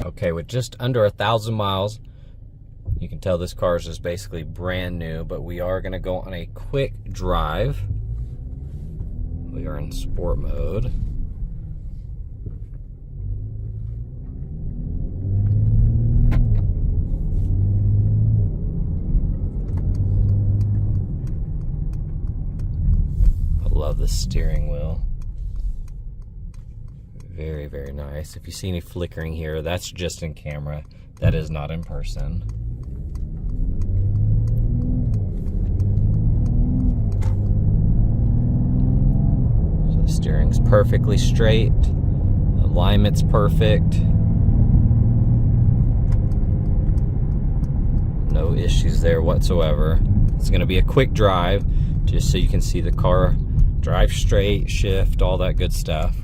Okay, with just under 1,000 miles, you can tell this car is just basically brand new, but we are going to go on a quick drive. We are in sport mode. I love the steering wheel. Very, very nice. If you see any flickering here, that's just in camera. That is not in person. So the steering's perfectly straight. Alignment's perfect. No issues there whatsoever. It's going to be a quick drive, just so you can see the car drive straight, shift, all that good stuff.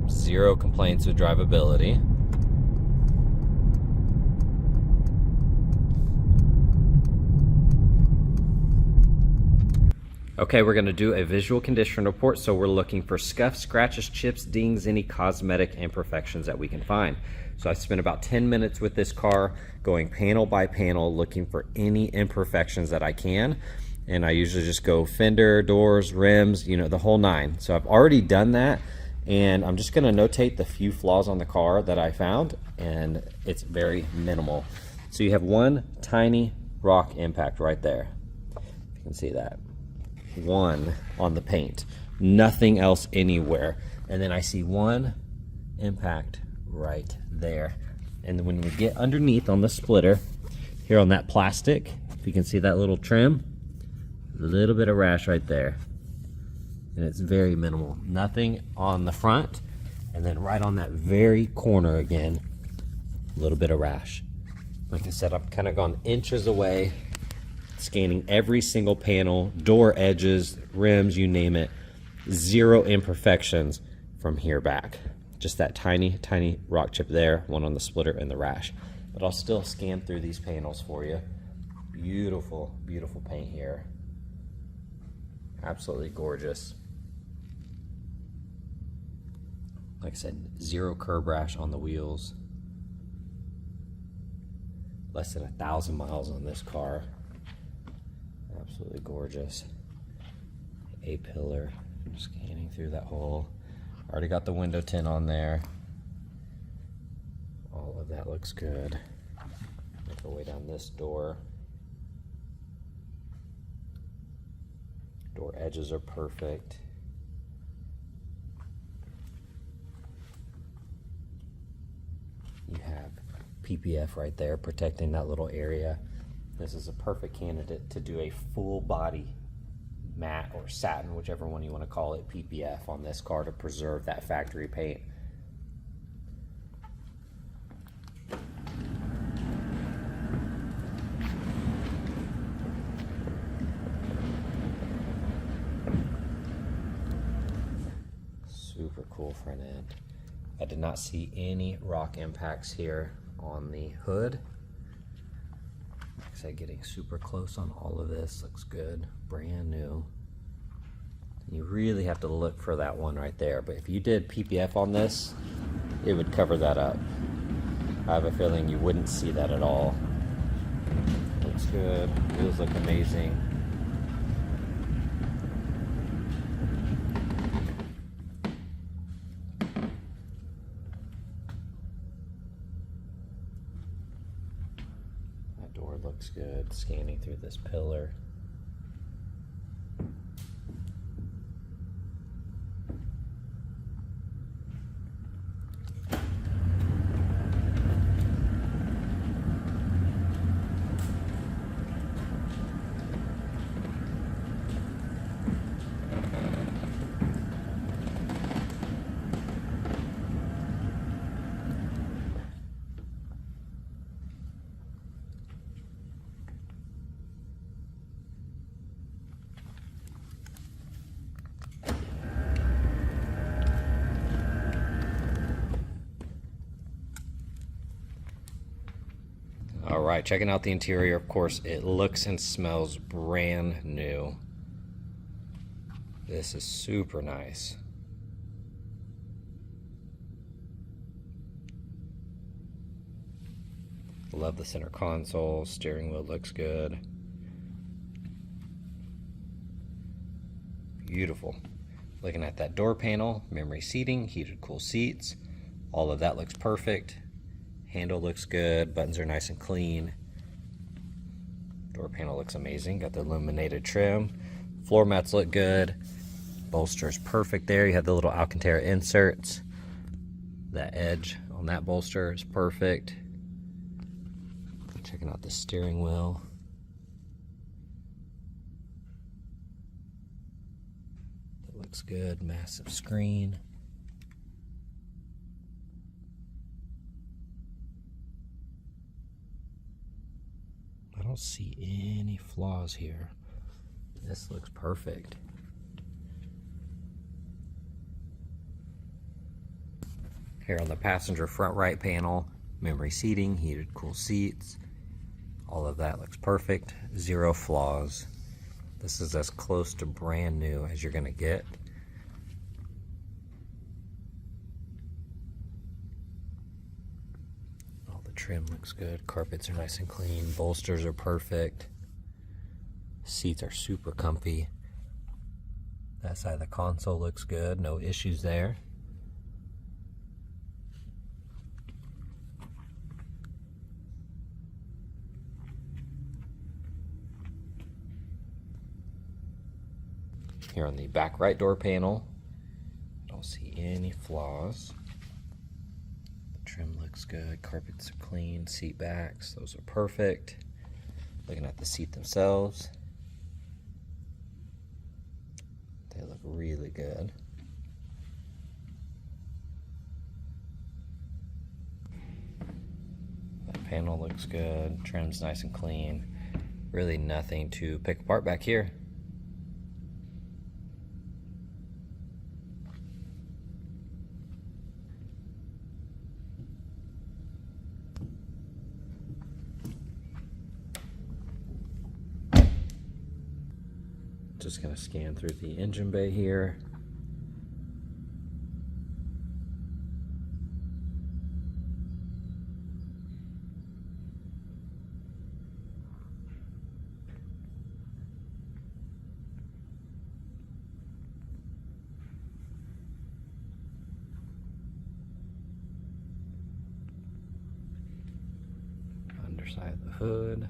Zero complaints with drivability. Okay, we're going to do a visual condition report, so we're looking for scuffs, scratches, chips, dings, any cosmetic imperfections that we can find. So I spent about 10 minutes with this car going panel by panel looking for any imperfections that I can, and I usually just go fender, doors, rims, you know, the whole nine. So I've already done that, and I'm just going to notate the few flaws on the car that I found, and it's very minimal. So you have one tiny rock impact right there. You can see that. One on the paint, nothing else anywhere. And then I see one impact right there. And when we get underneath on the splitter, here on that plastic, if you can see that little trim, a little bit of rash right there. And it's very minimal. Nothing on the front. And then right on that very corner again, a little bit of rash. Like I said, I've kind of gone inches away, scanning every single panel, door edges, rims, you name it. Zero imperfections from here back. Just that tiny, tiny rock chip there, one on the splitter and the rash. But I'll still scan through these panels for you. Beautiful, beautiful paint here. Absolutely gorgeous. Like I said, zero curb rash on the wheels. Less than 1,000 miles on this car. Absolutely gorgeous. A-pillar, scanning through that hole. Already got the window tint on there. All of that looks good. Make our way down this door. Door edges are perfect. You have PPF right there protecting that little area. This is a perfect candidate to do a full body matte or satin, whichever one you want to call it, PPF on this car to preserve that factory paint. Super cool front end. I did not see any rock impacts here on the hood. Like I said, getting super close on all of this. Looks good, brand new. You really have to look for that one right there, but if you did PPF on this, it would cover that up. I have a feeling you wouldn't see that at all. Looks good, wheels look amazing. Door looks good, scanning through this pillar. right, checking out the interior. Of course, it looks and smells brand new. This is super nice. Love the center console. Steering wheel looks good. Beautiful. Looking at that door panel, memory seating, heated cool seats. All of that looks perfect. Handle looks good. Buttons are nice and clean. Door panel looks amazing. Got the illuminated trim. Floor mats look good. Bolster is perfect there. You have the little Alcantara inserts. That edge on that bolster is perfect. Checking out the steering wheel. That looks good. Massive screen. I don't see any flaws here. This looks perfect. Here on the passenger front right panel, memory seating, heated cool seats. All of that looks perfect. Zero flaws. This is as close to brand new as you're going to get. All the trim looks good. Carpets are nice and clean. Bolsters are perfect. Seats are super comfy. That side of the console looks good. No issues there. Here on the back right door panel, don't see any flaws. The trim looks good, carpets are clean, seat backs, those are perfect. Looking at the seat themselves, they look really good. That panel looks good, trim's nice and clean. Really nothing to pick apart back here. Just going to scan through the engine bay here. Underside of the hood.